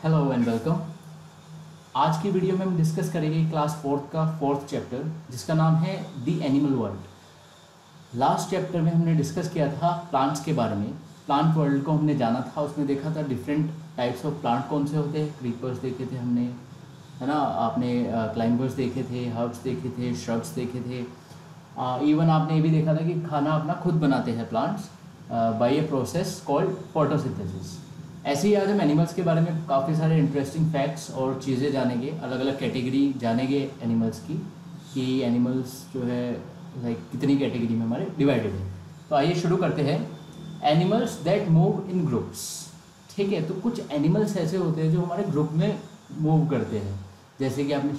Hello and welcome. आज की video में हम डिस्कस करेंगे क्लास फोर्थ का फोर्थ चैप्टर जिसका नाम है the animal world. Last chapter में हमने डिस्कस किया था प्लांट्स के बारे में। प्लांट वर्ल्ड को हमने जाना था, उसमें देखा था डिफरेंट टाइप्स ऑफ प्लांट कौन से होते हैं। क्रीपर्स देखे थे हमने, है ना, आपने क्लाइंबर्स देखे थे, हर्ब्स देखे थे, श्रब्स देखे थे। इवन आपने ये भी देखा था कि खाना अपना खुद बनाते हैं plants by a process called photosynthesis. ऐसे ही आज हम एनिमल्स के बारे में काफ़ी सारे इंटरेस्टिंग फैक्ट्स और चीज़ें जानेंगे, अलग अलग कैटेगरी जानेंगे एनिमल्स की, कि एनिमल्स जो है लाइक कितनी कैटेगरी में हमारे डिवाइडेड है। तो आइए शुरू करते हैं। Animals that move in groups. ठीक है, तो कुछ एनिमल्स ऐसे होते हैं जो हमारे ग्रुप में मूव करते हैं, जैसे कि आपने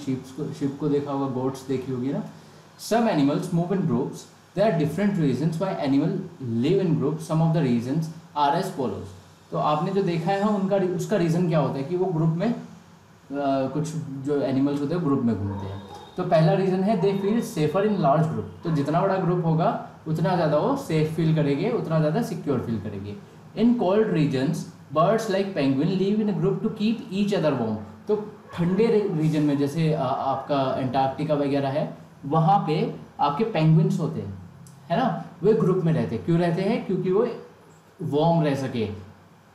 शिप को देखा होगा, गोट्स देखी होगी ना। Some animals move in groups. There are different reasons why animal live in groups. Some of the reasons are as follows. तो आपने जो देखा है उसका रीज़न क्या होता है कि वो ग्रुप में कुछ जो एनिमल्स होते हैं ग्रुप में घूमते हैं। तो पहला रीज़न है they feel safer in large group. तो जितना बड़ा ग्रुप होगा उतना ज़्यादा वो सेफ फील करेंगे, उतना ज़्यादा सिक्योर फील करेंगे। In cold regions birds like penguin live in group to keep each other warm. तो ठंडे रीजन में जैसे आपका एंटार्क्टिका वगैरह है, वहाँ पे आपके पेंगुइन्स होते हैं, है ना, वे ग्रुप में रहते हैं। क्यों रहते हैं? क्योंकि वो वार्म रह सके,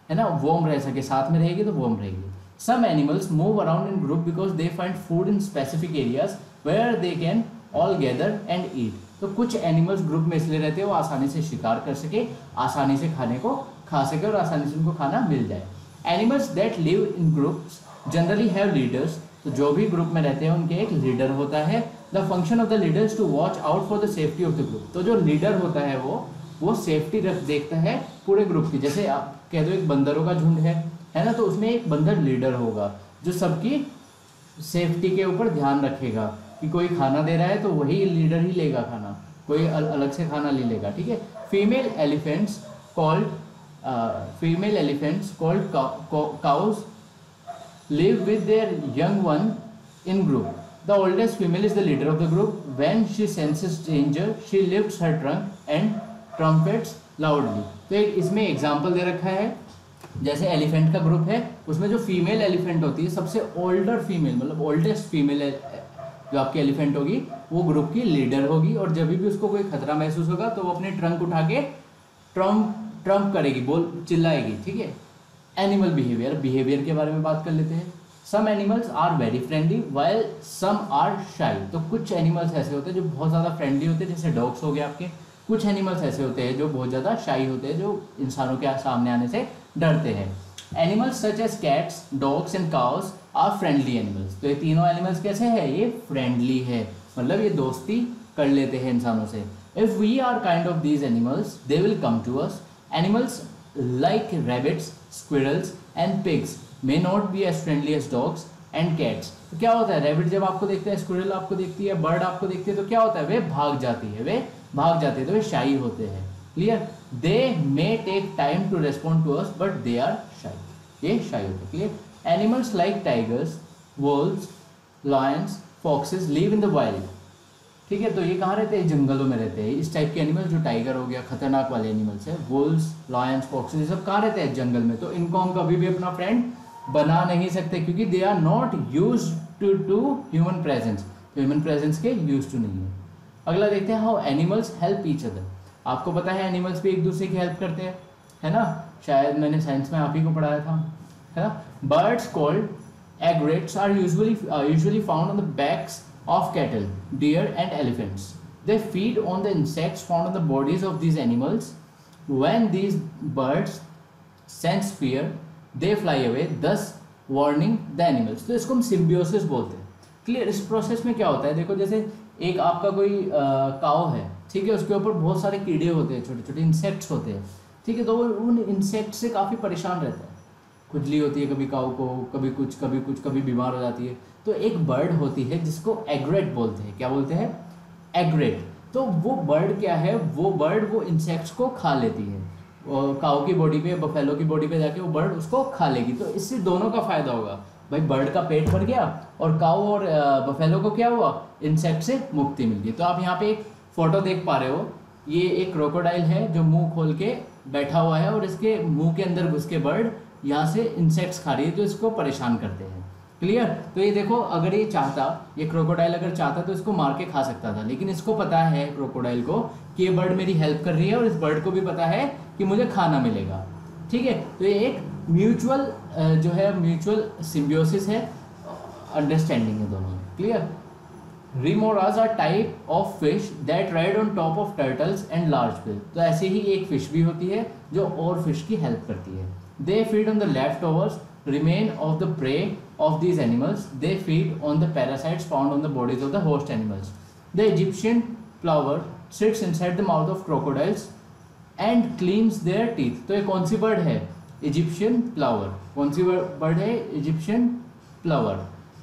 है ना, वार्म रह सके, साथ में रहेगी तो वार्म रहेगी। Some animals move around in group because they find food in specific areas where they can all gather and eat. तो कुछ एनिमल्स ग्रुप में इसलिए रहते हैं वो आसानी से शिकार कर सके, आसानी से खाने को खा सके और आसानी से उनको खाना मिल जाए। Animals that live in groups generally have leaders. तो जो भी ग्रुप में रहते हैं उनके एक लीडर होता है। The function of the leaders to watch out for the safety of the group. तो जो लीडर होता है वो सेफ्टी देखता है पूरे ग्रुप की। जैसे आप कह दो एक बंदरों का झुंड है ना, तो उसमें एक बंदर लीडर होगा जो सबकी सेफ्टी के ऊपर ध्यान रखेगा कि कोई खाना दे रहा है तो वही लीडर ही लेगा खाना, कोई अलग से खाना नहीं लेगा। ठीक है। Female elephants called cows live with their young one in group. The oldest female is the leader of the group. When she senses danger, she lifts her trunk and trumpets loudly. तो एक इसमें example दे रखा है, जैसे elephant का group है, उसमें जो फीमेल एलिफेंट होती है, सबसे ओल्डर फीमेल, मतलब ओल्डेस्ट फीमेल जो आपकी एलिफेंट होगी वो ग्रुप की लीडर होगी। और जब भी उसको कोई खतरा महसूस होगा तो वो अपने ट्रंक उठा के ट्रम्प करेगी, चिल्लाएगी। ठीक है। एनिमल बिहेवियर के बारे में बात कर लेते हैं। Some animals are very friendly while some are shy. तो कुछ एनिमल्स ऐसे होते हैं जो बहुत ज़्यादा फ्रेंडली होते हैं, जैसे डॉग्स हो गए आपके। कुछ एनिमल्स ऐसे होते हैं जो बहुत ज़्यादा शाई होते हैं, जो इंसानों के सामने आने से डरते हैं। Animals such as cats, dogs and cows are friendly animals. तो ये तीनों एनिमल्स कैसे हैं? ये फ्रेंडली है, मतलब ये दोस्ती कर लेते हैं इंसानों से। If we are kind of these animals they will come to us. Animals like rabbits, squirrels and pigs may not be as friendly as dogs and cats। तो क्या होता है, रैबिट जब आपको देखता है, स्क्विरल आपको देखती है, बर्ड आपको देखती है, तो क्या होता है, वे भाग जाती है, तो वे शाई होते हैं। Clear. They may take time to respond to us but they are shy. ये शाई होते हैं। Clear. Animals like tigers, wolves, lions, foxes live in the wild. ठीक है। तो ये कहाँ रहते हैं? जंगलों में रहते हैं। इस टाइप के एनिमल्स, जो टाइगर हो गया, खतरनाक वाले एनिमल्स है, वोल्व्स, लायंस, फॉक्सेस, ये सब कहाँ रहते हैं? जंगल में। तो इनको हम कभी भी अपना फ्रेंड बना नहीं सकते क्योंकि they are not use to human presence. तो ह्यूमन प्रेजेंस के यूज टू नहीं है। अगला देखते हैं, how animals help each other. आपको पता है एनिमल्स भी एक दूसरे की हेल्प करते हैं, है ना, शायद मैंने साइंस में आप ही को पढ़ाया था, है ना। Birds called egrets are usually found on the backs of cattle, deer and elephants. They feed on the insects found on the bodies of these animals. When these birds sense fear, they fly away, thus warning the animals. तो इसको हम symbiosis बोलते हैं। Clear. इस process में क्या होता है, देखो जैसे एक आपका कोई काव है, ठीक है, उसके ऊपर बहुत सारे कीड़े होते हैं, छोटे छोटे इंसेक्ट्स होते हैं। ठीक है। तो वो उन इंसेक्ट से काफ़ी परेशान रहता है, खुजली होती है कभी काऊ को, कभी बीमार हो जाती है। तो एक बर्ड होती है जिसको एग्रेट बोलते हैं। क्या बोलते हैं? एग्रेट। तो वो बर्ड क्या है, वो इंसेक्ट्स को खा लेती है। काऊ की बॉडी पे, बफेलो की बॉडी पे जाके वो बर्ड उसको खा लेगी। तो इससे दोनों का फायदा होगा भाई, बर्ड का पेट भर गया और काऊ और बफेलो को क्या हुआ, इंसेक्ट से मुक्ति मिल गई। तो आप यहाँ पे एक फोटो देख पा रहे हो, ये एक क्रोकोडाइल है जो मुंह खोल के बैठा हुआ है और इसके मुंह के अंदर घुस के बर्ड यहाँ से इंसेक्ट्स खा रही है जो इसको परेशान करते हैं। क्लियर। तो ये देखो, अगर ये चाहता, ये क्रोकोडाइल अगर चाहता तो इसको मार के खा सकता था, लेकिन इसको पता है क्रोकोडाइल को कि ये बर्ड मेरी हेल्प कर रही है और इस बर्ड को भी पता है कि मुझे खाना मिलेगा। ठीक है, तो ये एक म्यूचुअल जो है म्यूचुअल सिम्बियोसिस है, अंडरस्टैंडिंग है दोनों में। Clear. Remoras are type of fish that ride on top of turtles and large fish. तो ऐसे ही एक फिश भी होती है जो और फिश की हेल्प करती है। They feed on the left overs remain of the prey of these animals. They feed on the parasites found on the bodies of the host animals. The Egyptian plover sits inside the mouth of crocodiles and cleans their teeth. तो ये कौन सी bird है? Egyptian plover. कौन सी bird है? Egyptian plover.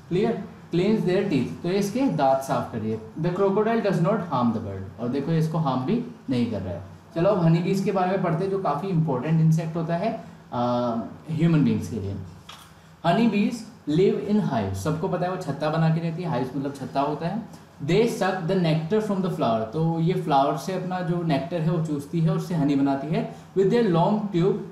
Clear. Cleans their teeth, तो ये इसके दांत साफ कर रही है। The crocodile does not harm the bird, और देखो इसको हार्म भी नहीं कर रहा है। चलो अब हनी बीज के बारे में पढ़ते हैं, जो काफ़ी इंपॉर्टेंट इंसेक्ट होता है ह्यूमन बींग्स के लिए। हनी बीज लिव इन हाइव, सबको पता है वो छत्ता बना के रहती है। हाइव मतलब छत्ता होता है। दे suck the nectar from the flower, तो ये फ्लावर से अपना जो नेक्टर है वो चूसती है और उससे हनी बनाती है। With their long tube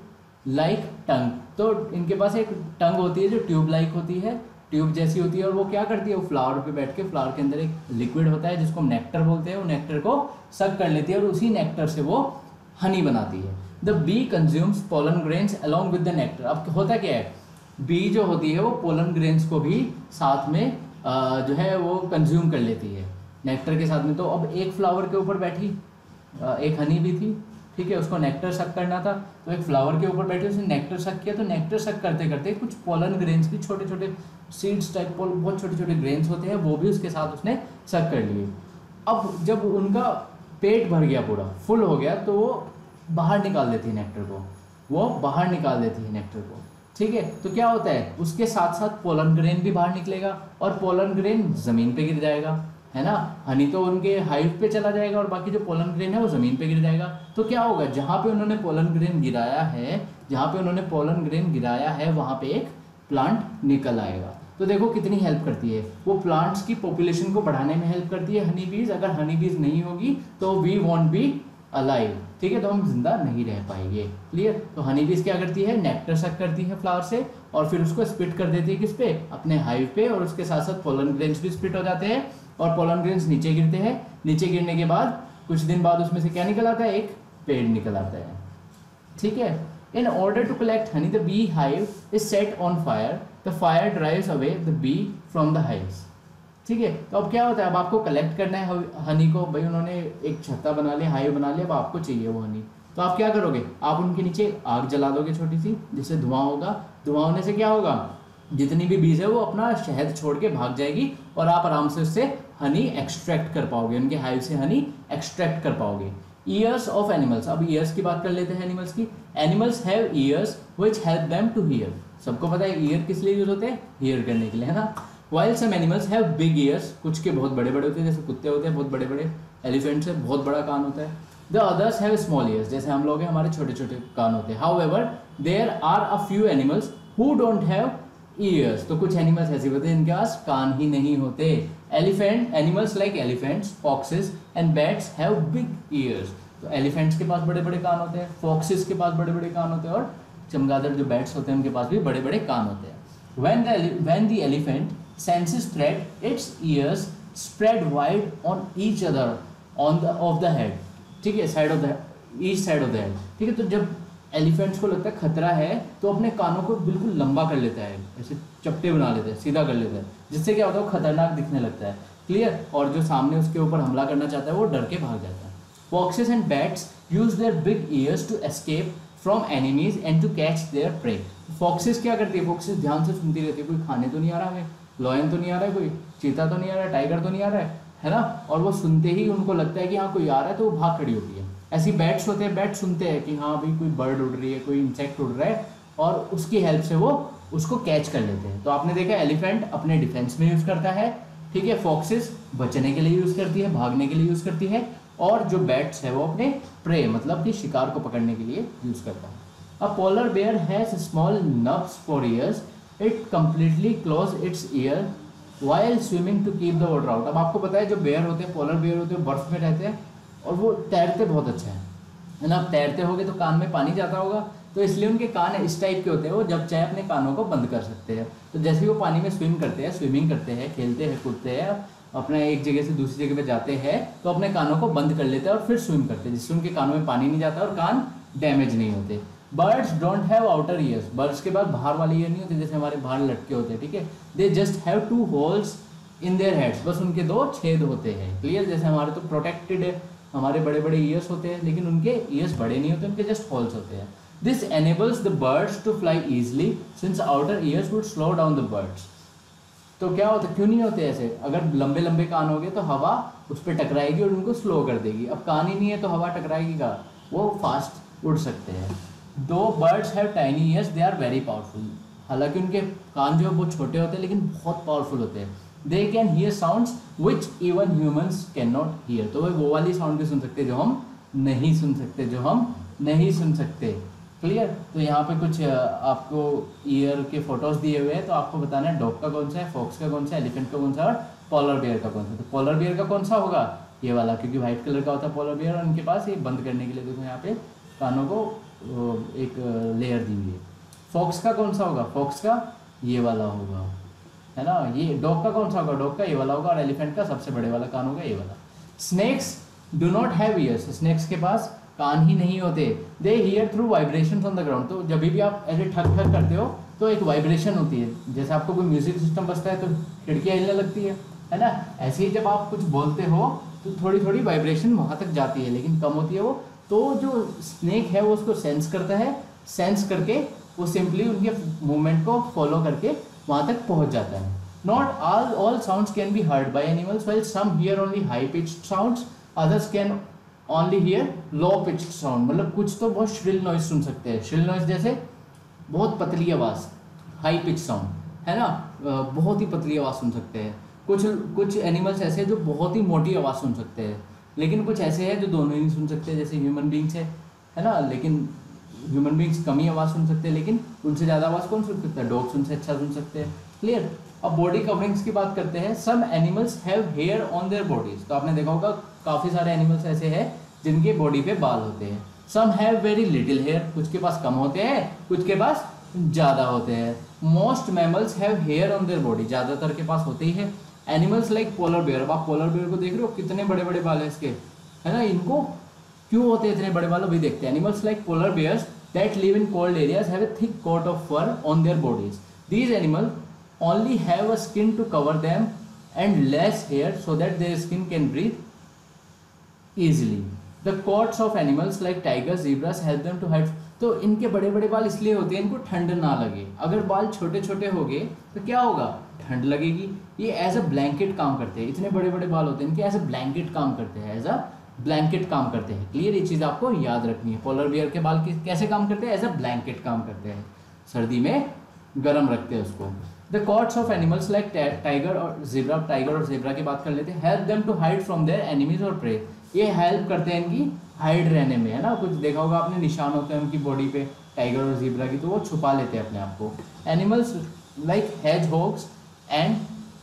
like टंग, तो इनके पास एक टंग होती है जो ट्यूब लाइक होती है, ट्यूब जैसी होती है। और वो क्या करती है? वो फ्लावर पे बैठ के, फ्लावर के अंदर एक लिक्विड होता है जिसको हम नेक्टर बोलते हैं, वो नेक्टर को सक कर लेती है और उसी नेक्टर से वो हनी बनाती है। The bee consumes pollen grains along with the nectar. अब होता क्या है, बी जो होती है वो पोलन ग्रेन्स को भी साथ में जो है वो कंज्यूम कर लेती है नेक्टर के साथ में। तो अब एक फ्लावर के ऊपर बैठी, एक हनी भी थी, ठीक है, उसको नेक्टर सक करना था, तो एक फ्लावर के ऊपर बैठी, उसने नेक्टर सक किया। तो नेक्टर सक करते करते कुछ पोलन ग्रेन्स भी, छोटे छोटे सीड्स टाइप बहुत छोटे छोटे ग्रेन्स होते हैं, वो भी उसके साथ उसने सक कर लिए। अब जब उनका पेट भर गया, पूरा फुल हो गया, तो वो बाहर निकाल देती है नेक्टर को, वो बाहर निकाल देती है नेक्टर को। ठीक है, तो क्या होता है, उसके साथ साथ पोलन ग्रेन भी बाहर निकलेगा और पोलन ग्रेन ज़मीन पे गिर जाएगा, है ना। हनी तो उनके हाइव पे चला जाएगा और बाकी जो पोलन ग्रेन है वो ज़मीन पे गिर जाएगा। तो क्या होगा, जहाँ पे उन्होंने पोलन ग्रेन गिराया है, जहाँ पे उन्होंने पोलन ग्रेन गिराया है वहाँ पे एक प्लांट निकल आएगा। तो देखो कितनी हेल्प करती है वो, प्लांट्स की पॉपुलेशन को बढ़ाने में हेल्प करती है हनी बीज। अगर हनी बीज नहीं होगी तो वी वॉन्ट बी अलाइव, ठीक है, तो हम जिंदा नहीं रह पाएंगे। क्लियर। तो हनी बीज क्या करती है, नेक्टर सक करती है फ्लावर से और फिर उसको स्पिट कर देती है किस पे, अपने हाइव पे, और उसके साथ साथ पोलन ग्रेन्स भी स्पिट हो जाते हैं और पोलन ग्रेन्स नीचे गिरते हैं। नीचे गिरने के बाद कुछ दिन बाद उसमें से क्या निकल आता है, एक पेड़ निकल आता है। ठीक है। In order to collect honey the bee hive is set on fire, the fire drives away the bee from the hives. ठीक है, तो अब क्या होता है, अब आपको कलेक्ट करना है हनी को। भाई उन्होंने एक छत्ता बना लिया, हाइव बना लिया, अब आपको चाहिए वो हनी, तो आप क्या करोगे, आप उनके नीचे आग जला दोगे छोटी सी, जिससे धुआं होगा। धुआं होने से क्या होगा, जितनी भी बीज है वो अपना शहद छोड़ के भाग जाएगी और आप आराम से उससे हनी एक्सट्रैक्ट कर पाओगे, उनके हाइव से हनी एक्सट्रैक्ट कर पाओगे। ईयर्स ऑफ एनिमल्स, अब ईयर्स की बात कर लेते हैं एनिमल्स की। Animals have ears which help them to hear. सबको पता है ईयर किस लिए यूज होते हैं, हियर करने के लिए, है ना। While some animals have big ears, कुछ के बहुत बड़े बड़े होते हैं, जैसे कुत्ते होते हैं बहुत बड़े बड़े, एलिफेंट से बहुत बड़ा कान होता है। The others have small ears, जैसे हम लोग हैं, हमारे छोटे छोटे कान होते हैं। However, there are a few animals who don't have ears, तो कुछ एनिमल्स ऐसे होते हैं जिनके पास कान ही नहीं होते। Animals like elephants, foxes and bats have big ears, तो एलिफेंट्स के पास बड़े बड़े कान होते हैं, फॉक्सेस के पास बड़े बड़े कान होते हैं, और चमगादड़ जो बैट्स होते हैं उनके पास भी बड़े बड़े कान होते हैं। When the elephant senses threat, its ears spread wide on each other of the head, ठीक है, each side of the head, ठीक है। तो जब एलिफेंट्स को लगता है खतरा है तो अपने कानों को बिल्कुल लंबा कर लेता है, ऐसे चपटे बना लेता है, सीधा कर लेता है, जिससे क्या होता है वो खतरनाक दिखने लगता है। क्लियर। और जो सामने उसके ऊपर हमला करना चाहता है वो डर के भाग जाता है। Foxes and bats use their big ears to escape from enemies and to catch their prey. Foxes क्या करती है, फोक्सेस ध्यान से सुनती रहती है, कोई खाने तो नहीं आ रहा हमें, लॉयन तो नहीं आ रहा है, कोई चीता तो नहीं आ रहा है, टाइगर तो नहीं आ रहा है ना। और वो सुनते ही उनको लगता है कि हाँ कोई आ रहा है, तो वो भाग खड़ी होती है। ऐसी बैट्स होते हैं, बैट सुनते हैं कि हाँ भाई कोई बर्ड उड़ रही है, कोई इंसेक्ट उड़ रहा है, और उसकी हेल्प से वो उसको कैच कर लेते हैं। तो आपने देखा एलिफेंट अपने डिफेंस में यूज़ करता है, ठीक है, फॉक्सेस बचने के लिए यूज़ करती है, भागने के लिए यूज़ करती है, और जो बैट्स है वो अपने प्रे मतलब कि शिकार को पकड़ने के लिए यूज़ करता है। A polar bear has small nubs for ears. It completely close its ear while swimming to keep the water out. अब आपको पता है जो बेयर होते हैं, पोलर बेयर होते हैं, बर्फ में रहते हैं और वो तैरते बहुत अच्छा है ना। आप तैरते होगे तो कान में पानी जाता होगा, तो इसलिए उनके कान इस टाइप के होते हैं, वो जब चाहे अपने कानों को बंद कर सकते हैं। तो जैसे ही वो पानी में स्विमिंग करते हैं, खेलते हैं, कूदते हैं, अपना एक जगह से दूसरी जगह पे जाते हैं, तो अपने कानों को बंद कर लेते हैं और फिर स्विम करते हैं, जिससे उनके कानों में पानी नहीं जाता और कान डैमेज नहीं होते। Birds don't have outer years, birds के पास बाहर वाले ईयर नहीं होते जैसे हमारे बाहर लटके होते हैं, ठीक है। They just have 2 holes in their heads, बस उनके 2 छेद होते हैं, क्लियर। जैसे हमारे तो प्रोटेक्टेड है, हमारे बड़े बड़े ईयर्स होते हैं, लेकिन उनके ईयर्स बड़े नहीं होते, उनके जस्ट होल्स होते हैं। This enables the birds to fly easily since outer ears would slow down the birds. तो क्या होता है, क्यों नहीं होते ऐसे, अगर लंबे लंबे कान हो गए तो हवा उस पर टकराएगी और उनको स्लो कर देगी। अब कान ही नहीं है तो हवा टकराएगी का, वो फास्ट उड़ सकते हैं। दो birds have tiny ears they are very powerful, हालांकि उनके कान जो है वो छोटे होते हैं लेकिन बहुत पावरफुल होते हैं। They can hear sounds which even humans can not here, तो वो वाली साउंड भी सुन सकते हैं जो हम नहीं सुन सकते, क्लियर। तो यहाँ पे कुछ आपको ईयर के फोटोज दिए हुए हैं, तो आपको बताना है डॉग का कौन सा है, फॉक्स का कौन सा है, एलिफेंट का कौन सा है और पोलर बियर का कौन सा है। तो पोलर बियर का कौन सा होगा, ये वाला, क्योंकि व्हाइट कलर का होता है पोलर बियर और उनके पास ये बंद करने के लिए देखो यहाँ पे कानों को एक लेयर दी हुई है। फॉक्स का कौन सा होगा, फॉक्स का ये वाला होगा, है ना। ये डॉग का कौन सा होगा, डॉग का ये वाला होगा, और एलिफेंट का सबसे बड़े वाला कान होगा ये वाला। Snakes do not have ears, snakes के पास कान ही नहीं होते। They hear through vibration on the ground, तो जब भी आप ऐसे ठक ठक करते हो तो एक वाइब्रेशन होती है, जैसे आपको कोई म्यूजिक सिस्टम बजता है तो खिड़कियाँ हिलने लगती है ना। ऐसे ही जब आप कुछ बोलते हो तो थोड़ी थोड़ी वाइब्रेशन वहाँ तक जाती है, लेकिन कम होती है वो। तो जो स्नेक है वो उसको सेंस करता है, सेंस करके वो सिंपली उनके मूवमेंट को फॉलो करके वहाँ तक पहुँच जाता है। Not all sounds can be heard by animals, while some hear only high pitched sounds, others can only hear low pitched sound. मतलब कुछ तो बहुत श्रिल नॉइज सुन सकते हैं, श्रिल नॉइज जैसे बहुत पतली आवाज़, हाई पिच साउंड, है ना, बहुत ही पतली आवाज़ सुन सकते हैं। कुछ एनिमल्स ऐसे हैं जो बहुत ही मोटी आवाज़ सुन सकते हैं, लेकिन कुछ ऐसे हैं जो दोनों ही नहीं सुन सकते, जैसे ह्यूमन बींग्स है ना। लेकिन ह्यूमन बींग्स कम ही आवाज़ सुन सकते हैं, लेकिन उनसे ज़्यादा आवाज़ कौन सुन सकता है, डॉग्स उनसे अच्छा सुन सकते हैं, क्लियर। अब बॉडी कवरिंग्स की बात करते हैं। Some animals have hair on their bodies, तो आपने देखा होगा काफ़ी सारे एनिमल्स ऐसे हैं जिनके बॉडी पे बाल होते हैं। Some have very little hair, कुछ के पास कम होते हैं, कुछ के पास ज़्यादा होते हैं। Most mammals have hair on their body, ज़्यादातर के पास होते ही है। एनिमल्स लाइक पोलर बेयर, अब आप पोलर बेयर को देख रहे हो कितने बड़े बड़े बाल है इसके, है ना। इनको क्यों होते हैं इतने बड़े बाल, अभी देखते हैं। Animals like polar bears that live in cold areas have a thick coat of fur on their bodies. These animal only have a skin to cover them and less hair so that their skin can breathe easily. The coats of animals like tigers, zebras help them to hide. तो इनके बड़े बड़े बाल इसलिए होते हैं इनको ठंड ना लगे। अगर बाल छोटे छोटे हो गए तो क्या होगा, ठंड लगेगी। ये एज अ ब्लैंकेट काम करते हैं, इतने बड़े बड़े बाल होते हैं इनके, एज अ ब्लैंकेट काम करते हैं, एज अ ब्लैंकेट काम करते हैं, क्लियर। ये चीज़ आपको याद रखनी है। पोलर बियर के बाल कैसे काम करते हैं, एज अ ब्लैंकेट काम करते हैं, सर्दी में गर्म रखते हैं उसको। The coats of animals like tiger और जेब्रा की बात कर लेते हैं। Help them to hide from their enemies और प्रे, ये हेल्प करते हैं इनकी हाइड रहने में, है ना। कुछ देखा होगा आपने, निशान होते हैं उनकी बॉडी पे टाइगर और जेब्रा की, तो वो छुपा लेते हैं अपने आप को। Animals like hedgehogs and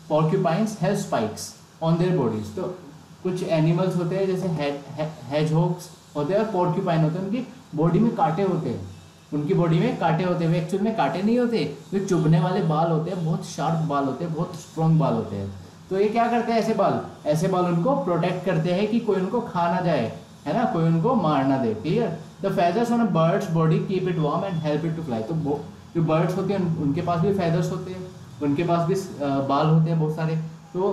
porcupines have spikes on their bodies, तो कुछ एनिमल्स होते हैं जैसे हेजहॉग्स होते हैं और पोर्क्यूपाइन होते हैं, उनकी बॉडी में कांटे होते हैं, उनकी बॉडी में कांटे होते हैं। वे एक्चुअल में कांटे नहीं होते, वे चुभने वाले बाल होते हैं, बहुत शार्प बाल होते हैं, बहुत स्ट्रॉन्ग बाल होते हैं। तो ये क्या करते हैं, ऐसे बाल उनको प्रोटेक्ट करते हैं कि कोई उनको खा ना जाए, है ना, कोई उनको मार ना दे, clear. The feathers on a bird's body keep it warm and help it to fly, तो जो बर्ड्स होते हैं उनके पास भी फेदर्स होते हैं, उनके पास भी बाल होते हैं बहुत सारे। तो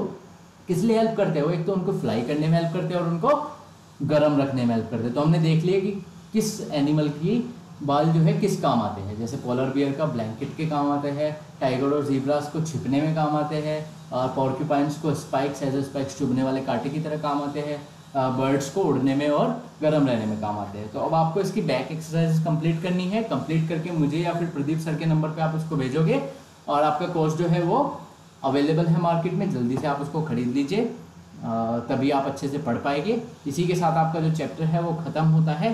किस लिए हेल्प करते हैं वो, एक तो उनको फ्लाई करने में हेल्प करते हैं और उनको गर्म रखने में हेल्प करते हैं। तो हमने देख लिया कि किस एनिमल की बाल जो है किस काम आते हैं, जैसे पोलर बियर का ब्लैंकेट के काम आते हैं, टाइगर और ज़ीब्रास को छिपने में काम आते हैं, और पोर्क्यूपाइंस को स्पाइक्स एज ए स्पाइक्स चुभने वाले कांटे की तरह काम आते हैं, बर्ड्स को उड़ने में और गर्म रहने में काम आते हैं। तो अब आपको इसकी बैक एक्सरसाइज कंप्लीट करनी है, कंप्लीट करके मुझे या फिर प्रदीप सर के नंबर पे आप उसको भेजोगे और आपका कोर्स जो है वो अवेलेबल है मार्केट में, जल्दी से आप उसको खरीद लीजिए, तभी आप अच्छे से पढ़ पाएंगे। इसी के साथ आपका जो चैप्टर है वो ख़त्म होता है।